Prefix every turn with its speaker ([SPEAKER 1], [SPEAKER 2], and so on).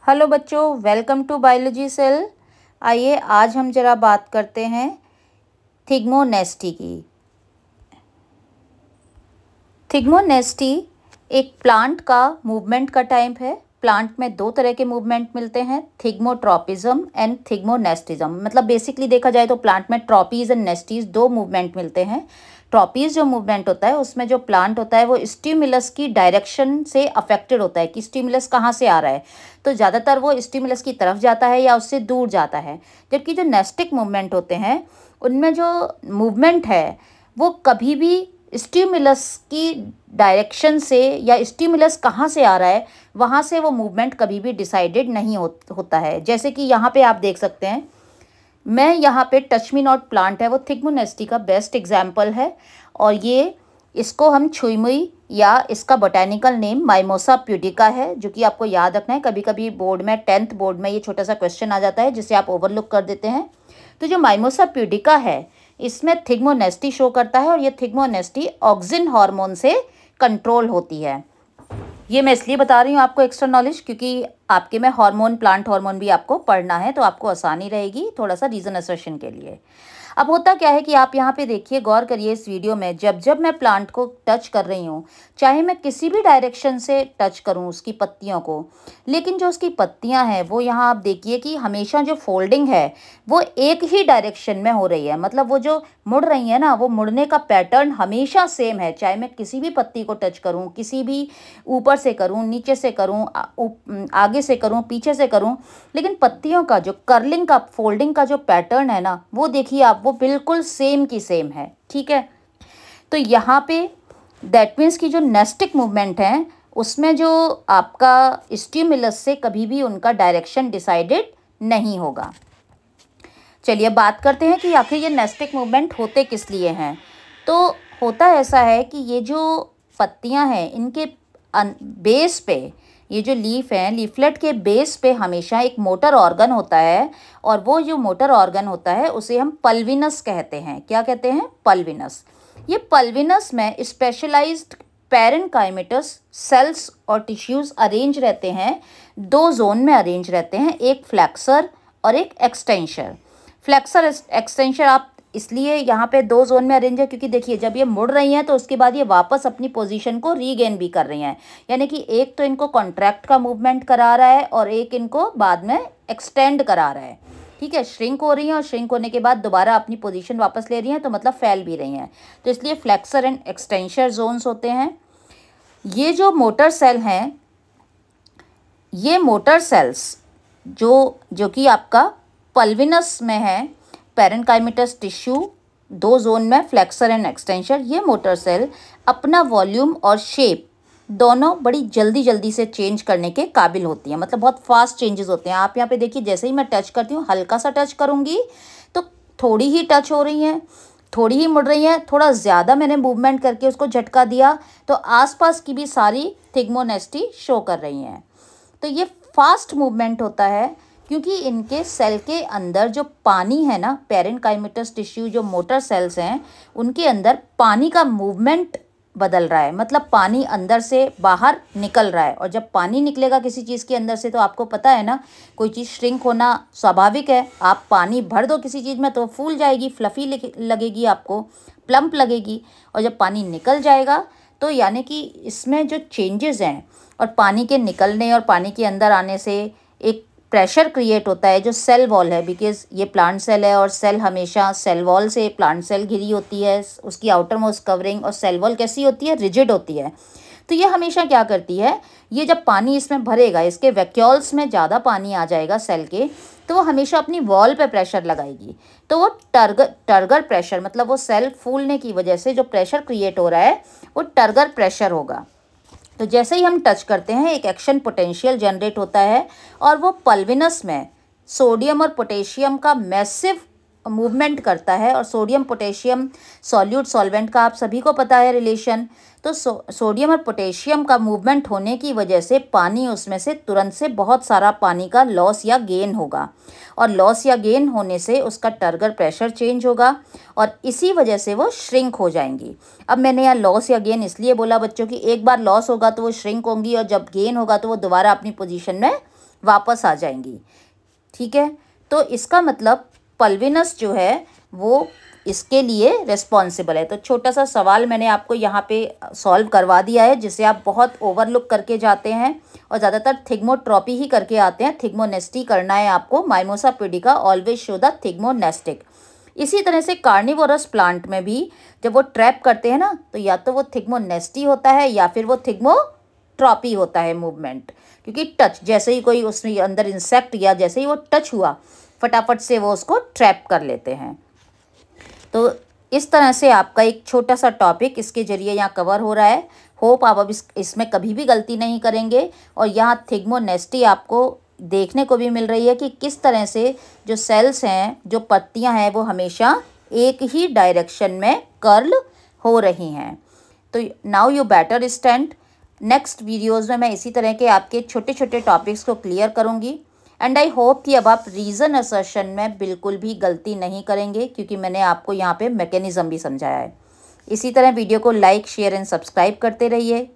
[SPEAKER 1] Hello बच्चों, welcome to biology cell. आइए आज हम जरा बात करते हैं थिग्मोनेस्टी की। थिग्मोनेस्टी एक प्लांट का मूवमेंट का टाइप है। प्लांट में दो तरह के मूवमेंट मिलते हैं, थिग्मोट्रॉपिज्म एंड थिग्मोनेस्टिज्म। मतलब बेसिकली देखा जाए तो प्लांट में ट्रॉपीज एंड नेस्टीज दो मूवमेंट मिलते हैं। ट्रॉपीज जो मूवमेंट होता है उसमें जो प्लांट होता है वो स्टिमुलस की डायरेक्शन से अफेक्टेड होता है कि स्टिमुलस कहाँ से आ रहा है, तो ज़्यादातर वो स्टिमुलस की तरफ जाता है या उससे दूर जाता है। जबकि जो नेस्टिक मूवमेंट होते हैं उनमें जो मूवमेंट है वो कभी भी स्टिमुलस की डायरेक्शन से या स्टिमुलस कहाँ से आ रहा है वहाँ से वो मूवमेंट कभी भी डिसाइडेड नहीं होता है। जैसे कि यहाँ पे आप देख सकते हैं, मैं यहाँ पे टच मी नॉट प्लांट है वो थिग्मोनेस्टी का बेस्ट एग्जाम्पल है। और ये इसको हम छुईमुई या इसका बोटेनिकल नेम माइमोसा प्यूडिका है, जो कि आपको याद रखना है। कभी कभी बोर्ड में 10th बोर्ड में ये छोटा सा क्वेश्चन आ जाता है जिसे आप ओवरलुक कर देते हैं। तो जो माइमोसा प्यूडिका है इसमें थिग्मोनेस्टी शो करता है और ये थिग्मोनेस्टी ऑक्सिन हार्मोन से कंट्रोल होती है। ये मैं इसलिए बता रही हूँ आपको एक्स्ट्रा नॉलेज, क्योंकि आपके में हार्मोन, प्लांट हार्मोन भी आपको पढ़ना है तो आपको आसानी रहेगी थोड़ा सा रीजन असर्शन के लिए। अब होता क्या है कि आप यहाँ पे देखिए, गौर करिए इस वीडियो में, जब जब मैं प्लांट को टच कर रही हूँ, चाहे मैं किसी भी डायरेक्शन से टच करूँ उसकी पत्तियों को, लेकिन जो उसकी पत्तियाँ हैं वो यहाँ आप देखिए कि हमेशा जो फोल्डिंग है वो एक ही डायरेक्शन में हो रही है। मतलब वो जो मुड़ रही है ना, वो मुड़ने का पैटर्न हमेशा सेम है। चाहे मैं किसी भी पत्ती को टच करूँ, किसी भी ऊपर से करूँ, नीचे से करूँ, आगे से करूँ, पीछे से करूँ, लेकिन पत्तियों का जो कर्लिंग का, फोल्डिंग का जो पैटर्न है ना, वो देखिए आप, वो बिल्कुल सेम की सेम है। ठीक है, तो यहाँ पे दैट मीन्स की जो नेस्टिक मूवमेंट है उसमें जो आपका स्टिमुलस से कभी भी उनका डायरेक्शन डिसाइडेड नहीं होगा। चलिए बात करते हैं कि आखिर ये नेस्टिक मूवमेंट होते किस लिए हैं। तो होता ऐसा है कि ये जो पत्तियां हैं इनके बेस पे, ये जो लीफ है, लीफलेट के बेस पे हमेशा एक मोटर ऑर्गन होता है। और वो जो मोटर ऑर्गन होता है उसे हम पल्विनस कहते हैं। क्या कहते हैं? पल्विनस। ये पल्विनस में स्पेशलाइज्ड पैरेन्काइमेटस सेल्स और टिश्यूज अरेंज रहते हैं, दो जोन में अरेंज रहते हैं, एक फ्लेक्सर और एक एक्सटेंशर। फ्लेक्सर एक्सटेंशर आप इसलिए यहाँ पे दो जोन में अरेंज है क्योंकि देखिए जब ये मुड़ रही हैं तो उसके बाद ये वापस अपनी पोजीशन को रीगेन भी कर रही हैं। यानी कि एक तो इनको कॉन्ट्रैक्ट का मूवमेंट करा रहा है और एक इनको बाद में एक्सटेंड करा रहा है। ठीक है, श्रिंक हो रही हैं और श्रिंक होने के बाद दोबारा अपनी पोजीशन वापस ले रही हैं, तो मतलब फैल भी रही हैं। तो इसलिए फ्लेक्सर एंड एक्सटेंशर जोन्स होते हैं। ये जो मोटर सेल हैं, ये मोटर सेल्स जो कि आपका पल्विनस में है, पैरेन्काइमेटस टिश्यू दो जोन में, फ्लेक्सर एंड एक्सटेंशर, ये मोटर सेल अपना वॉल्यूम और शेप दोनों बड़ी जल्दी जल्दी से चेंज करने के काबिल होती हैं। मतलब बहुत फास्ट चेंजेस होते हैं। आप यहाँ पे देखिए, जैसे ही मैं टच करती हूँ, हल्का सा टच करूँगी तो थोड़ी ही टच हो रही हैं, थोड़ी ही मुड़ रही हैं, थोड़ा ज़्यादा मैंने मूवमेंट करके उसको झटका दिया तो आसपास की भी सारी थिग्मोनेस्टी शो कर रही हैं। तो ये फास्ट मूवमेंट होता है क्योंकि इनके सेल के अंदर जो पानी है ना, पैरेन्काइमेटस टिश्यू जो मोटर सेल्स हैं उनके अंदर पानी का मूवमेंट बदल रहा है। मतलब पानी अंदर से बाहर निकल रहा है, और जब पानी निकलेगा किसी चीज़ के अंदर से तो आपको पता है ना, कोई चीज़ श्रिंक होना स्वाभाविक है। आप पानी भर दो किसी चीज़ में तो फूल जाएगी, फ्लफी लगेगी, आपको प्लम्प लगेगी। और जब पानी निकल जाएगा तो यानी कि इसमें जो चेंजेस हैं, और पानी के निकलने और पानी के अंदर आने से एक प्रेशर क्रिएट होता है जो सेल वॉल है, बिकॉज ये प्लांट सेल है और सेल हमेशा सेल वॉल से प्लांट सेल घिरी होती है, उसकी आउटर मोस्ट कवरिंग। और सेल वॉल कैसी होती है? रिजिड होती है। तो ये हमेशा क्या करती है, ये जब पानी इसमें भरेगा, इसके वैक्यूल्स में ज़्यादा पानी आ जाएगा सेल के, तो वो हमेशा अपनी वॉल पे प्रेशर लगाएगी। तो वो टर्गर प्रेशर, मतलब वो सेल फूलने की वजह से जो प्रेशर क्रिएट हो रहा है वो टर्गर प्रेशर होगा। तो जैसे ही हम टच करते हैं एक एक्शन पोटेंशियल जनरेट होता है, और वो पल्विनस में सोडियम और पोटेशियम का मैसिव मूवमेंट करता है। और सोडियम पोटेशियम सॉल्यूट सॉल्वेंट का आप सभी को पता है रिलेशन। तो सोडियम और पोटेशियम का मूवमेंट होने की वजह से पानी उसमें से तुरंत से बहुत सारा पानी का लॉस या गेन होगा, और लॉस या गेन होने से उसका टर्गर प्रेशर चेंज होगा और इसी वजह से वो श्रिंक हो जाएंगी। अब मैंने यहाँ लॉस या गेन इसलिए बोला बच्चों कि एक बार लॉस होगा तो वो श्रिंक होंगी, और जब गेन होगा तो वो दोबारा अपनी पोजीशन में वापस आ जाएंगी। ठीक है, तो इसका मतलब पल्विनस जो है वो इसके लिए रिस्पॉन्सिबल है। तो छोटा सा सवाल मैंने आपको यहाँ पे सॉल्व करवा दिया है, जिसे आप बहुत ओवरलुक करके जाते हैं और ज़्यादातर थिग्मोट्रॉपी ही करके आते हैं। थिग्मोनेस्टी करना है आपको। Mimosa pudica always show the थिग्मोनेस्टिक। इसी तरह से कार्निवोरस प्लांट में भी जब वो ट्रैप करते हैं ना, तो या तो वो थिग्मोनेस्टी होता है या फिर वो थिग्मोट्रॉपी होता है मूवमेंट। क्योंकि टच, जैसे ही कोई उसमें अंदर इंसेक्ट या जैसे ही वो टच हुआ, फटाफट से वो उसको ट्रैप कर लेते हैं। तो इस तरह से आपका एक छोटा सा टॉपिक इसके जरिए यहाँ कवर हो रहा है। होप आप अब इसमें कभी भी गलती नहीं करेंगे। और यहाँ थिग्मोनेस्टी आपको देखने को भी मिल रही है कि किस तरह से जो सेल्स हैं, जो पत्तियाँ हैं, वो हमेशा एक ही डायरेक्शन में कर्ल हो रही हैं। तो now you better stand. Next videos में मैं इसी तरह के आपके छोटे छोटे टॉपिक्स को क्लियर करूँगी। एंड आई होप कि अब आप रीज़न असर्शन में बिल्कुल भी गलती नहीं करेंगे, क्योंकि मैंने आपको यहाँ पे मैकेनिज़्म भी समझाया है। इसी तरह वीडियो को लाइक, शेयर एंड सब्सक्राइब करते रहिए।